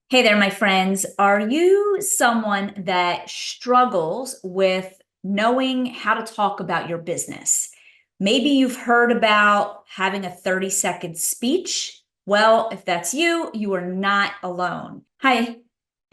Hey there, my friends. Are you someone that struggles with knowing how to talk about your business? Maybe you've heard about having a 30-second speech. Well, if that's you, you are not alone. Hi.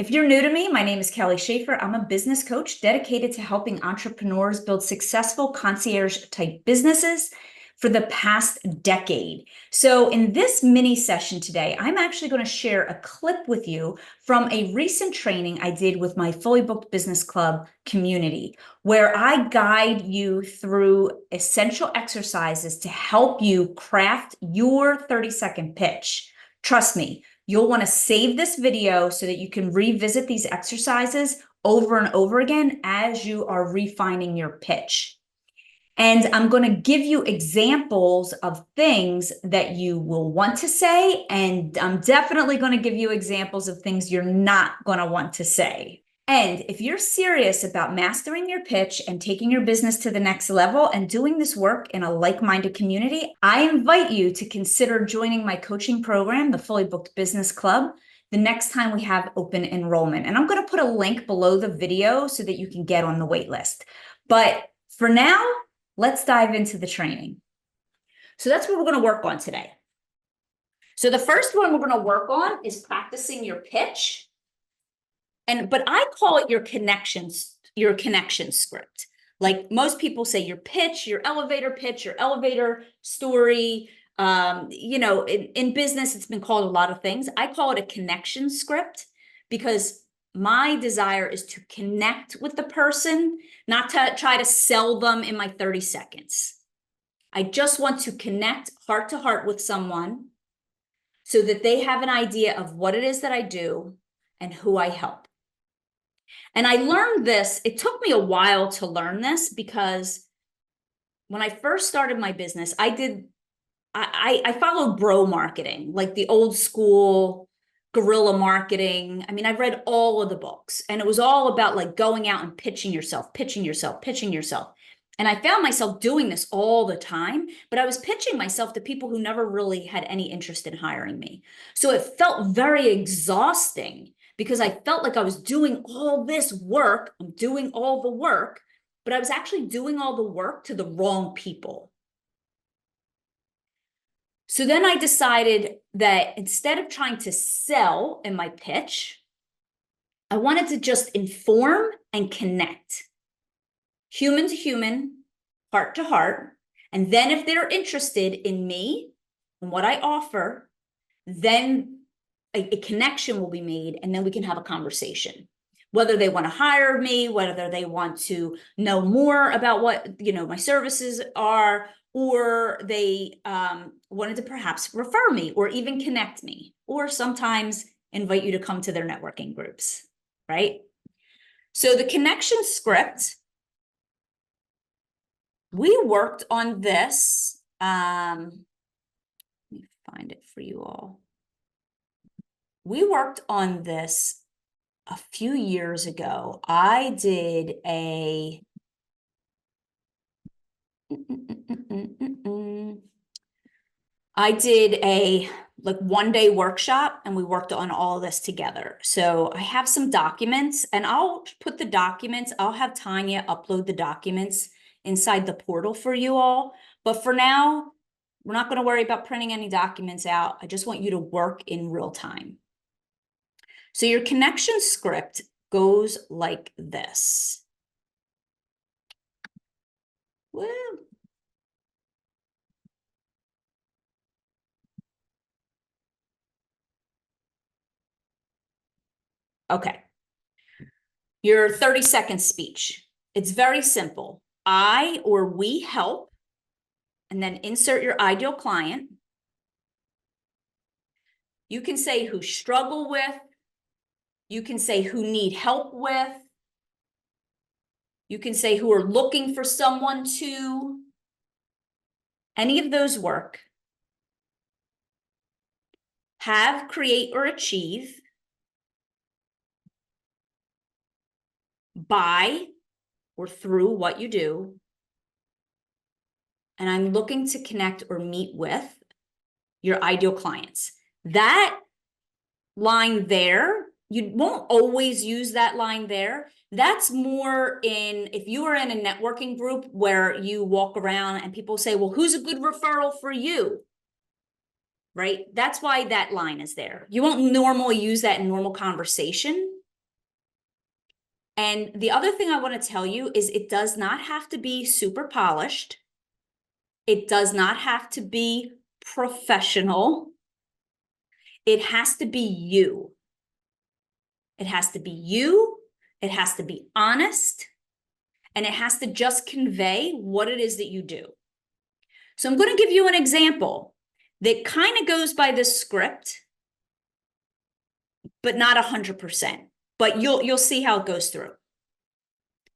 If you're new to me, my name is Kelly Schaefer. I'm a business coach dedicated to helping entrepreneurs build successful concierge type businesses for the past decade. So in this mini session today, I'm actually going to share a clip with you from a recent training I did with my Fully Booked Business Club community, where I guide you through essential exercises to help you craft your 30-second pitch. Trust me, you'll want to save this video so that you can revisit these exercises over and over again as you are refining your pitch. And I'm going to give you examples of things that you will want to say, and I'm definitely going to give you examples of things you're not going to want to say. And if you're serious about mastering your pitch and taking your business to the next level and doing this work in a like-minded community, I invite you to consider joining my coaching program, the Fully Booked Business Club, the next time we have open enrollment. And I'm going to put a link below the video so that you can get on the wait list. But for now, let's dive into the training. So that's what we're going to work on today. So the first one we're going to work on is practicing your pitch. But I call it your connection script. Like most people say your pitch, your elevator story. In business, it's been called a lot of things. I call it a connection script because my desire is to connect with the person, not to try to sell them in my 30 seconds. I just want to connect heart to heart with someone so that they have an idea of what it is that I do and who I help. And I learned this, it took me a while to learn this because when I first started my business, I followed bro marketing, like the old school guerrilla marketing. I mean, I've read all of the books and it was all about like going out and pitching yourself. And I found myself doing this all the time, but I was pitching myself to people who never really had any interest in hiring me. So it felt very exhausting because I felt like I was doing all this work. I'm doing all the work, but I was actually doing all the work to the wrong people. So then I decided that instead of trying to sell in my pitch, I wanted to just inform and connect. Human to human, heart to heart. And then if they're interested in me and what I offer, then a connection will be made and then we can have a conversation. Whether they want to hire me, whether they want to know more about what my services are, or they wanted to perhaps refer me or even connect me, or sometimes invite you to come to their networking groups, right? So the connection script, we worked on this. Let me find it for you all. We worked on this a few years ago. I did a like 1-day workshop and we worked on all of this together. So I have some documents and I'll put the documents, I'll have Tanya upload the documents inside the portal for you all. But for now, we're not going to worry about printing any documents out. I just want you to work in real time. So your connection script goes like this. Woo. Okay. Your 30-second speech. It's very simple. I or we help, and then insert your ideal client. You can say who struggle with. You can say who need help with. You can say who are looking for someone to. Any of those work. Have, create, or achieve. By or through what you do. And I'm looking to connect or meet with your ideal clients. That line there you won't always use that line there. That's more in, if you are in a networking group where you walk around and people say, well, who's a good referral for you? Right? That's why that line is there. You won't normally use that in normal conversation. And the other thing I want to tell you is it does not have to be super polished. It does not have to be professional. It has to be you. It has to be you. It has to be honest. And it has to just convey what it is that you do. So I'm going to give you an example that kind of goes by this script, but not 100%. But you'll see how it goes through.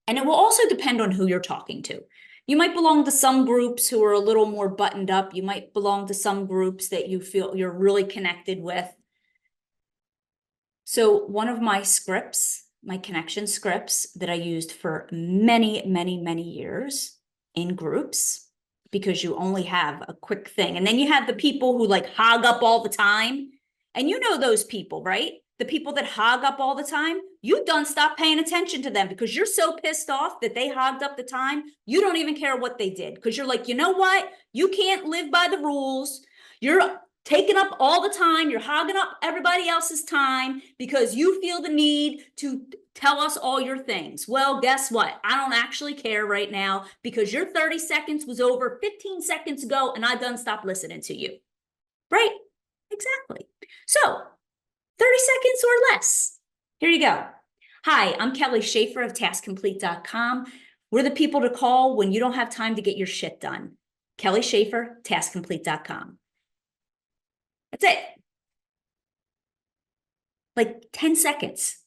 And it will also depend on who you're talking to. You might belong to some groups who are a little more buttoned up. You might belong to some groups that you feel you're really connected with. So one of my scripts, my connection scripts that I used for many, many, many years in groups, because you only have a quick thing. And then you have the people who like hog up all the time. And you know those people, right? The people that hog up all the time, you done stop paying attention to them because you're so pissed off that they hogged up the time. You don't even care what they did because you're like, you know what? You can't live by the rules. You're taking up all the time. You're hogging up everybody else's time because you feel the need to tell us all your things. Well, guess what? I don't actually care right now because your 30 seconds was over 15 seconds ago and I done stopped listening to you. Right? Exactly. So 30 seconds or less. Here you go. Hi, I'm Kelly Schaefer of TaskComplete.com. We're the people to call when you don't have time to get your shit done. Kelly Schaefer, TaskComplete.com. That's it. Like 10 seconds.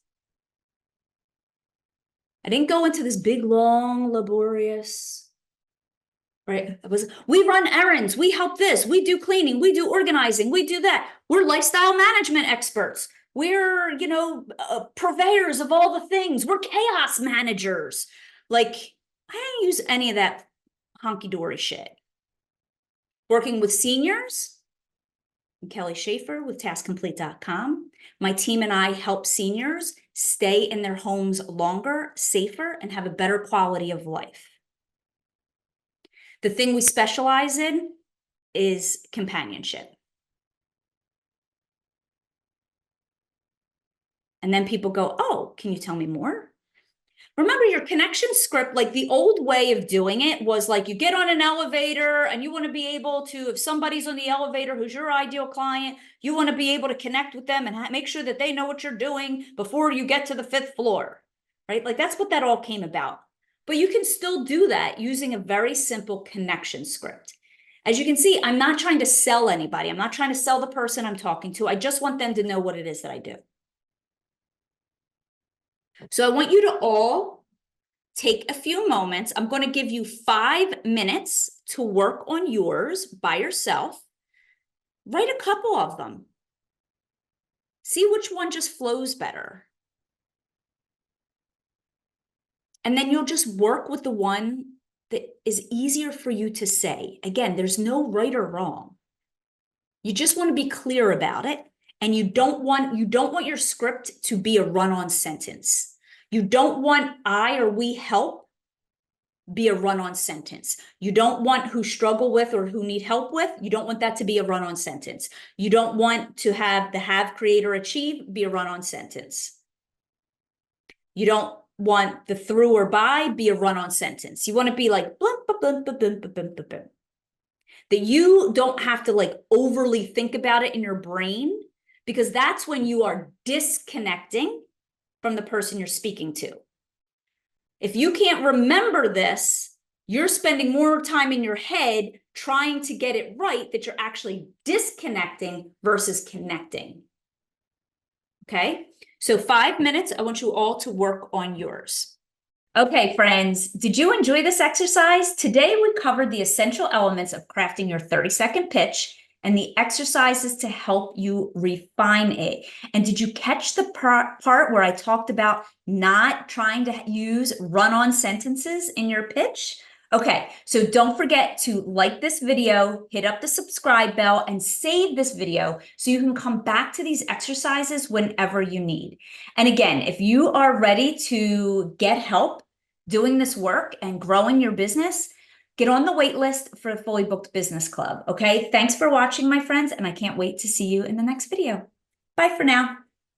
I didn't go into this big, long, laborious, right? We run errands, we help this, we do cleaning, we do organizing, we do that. We're lifestyle management experts. We're, purveyors of all the things. We're chaos managers. Like, I didn't use any of that honky-dory shit. Working with seniors, I'm Kelly Schaefer with TaskComplete.com. My team and I help seniors stay in their homes longer, safer, and have a better quality of life. The thing we specialize in is companionship. And then people go, oh, can you tell me more? Remember your connection script, like the old way of doing it was like you get on an elevator and you want to be able to, if somebody's on the elevator who's your ideal client, you want to be able to connect with them and make sure that they know what you're doing before you get to the 5th floor, right? Like that's what that all came about. But you can still do that using a very simple connection script. As you can see, I'm not trying to sell anybody. I'm not trying to sell the person I'm talking to. I just want them to know what it is that I do. So I want you to all take a few moments. I'm going to give you 5 minutes to work on yours by yourself. Write a couple of them. See which one just flows better. And then you'll just work with the one that is easier for you to say. Again, there's no right or wrong. You just want to be clear about it. And you don't want your script to be a run-on sentence. You don't want I or we help be a run-on sentence. You don't want who struggle with or who need help with. You don't want that to be a run-on sentence. You don't want to have the have, create, or achieve be a run-on sentence. You don't want the through or by be a run-on sentence. You want to be like blum, blum, blum, blum, blum, blum, blum. That you don't have to like overly think about it in your brain, because that's when you are disconnecting from the person you're speaking to. If you can't remember this, you're spending more time in your head trying to get it right that you're actually disconnecting versus connecting. Okay, so 5 minutes. I want you all to work on yours. Okay, friends, did you enjoy this exercise? Today, we covered the essential elements of crafting your 30-second pitch and the exercises to help you refine it. And did you catch the part where I talked about not trying to use run-on sentences in your pitch? Okay, so don't forget to like this video, hit up the subscribe bell, and save this video so you can come back to these exercises whenever you need. And again, if you are ready to get help doing this work and growing your business, get on the wait list for the Fully Booked Business Club. Okay, thanks for watching, my friends, and I can't wait to see you in the next video. Bye for now.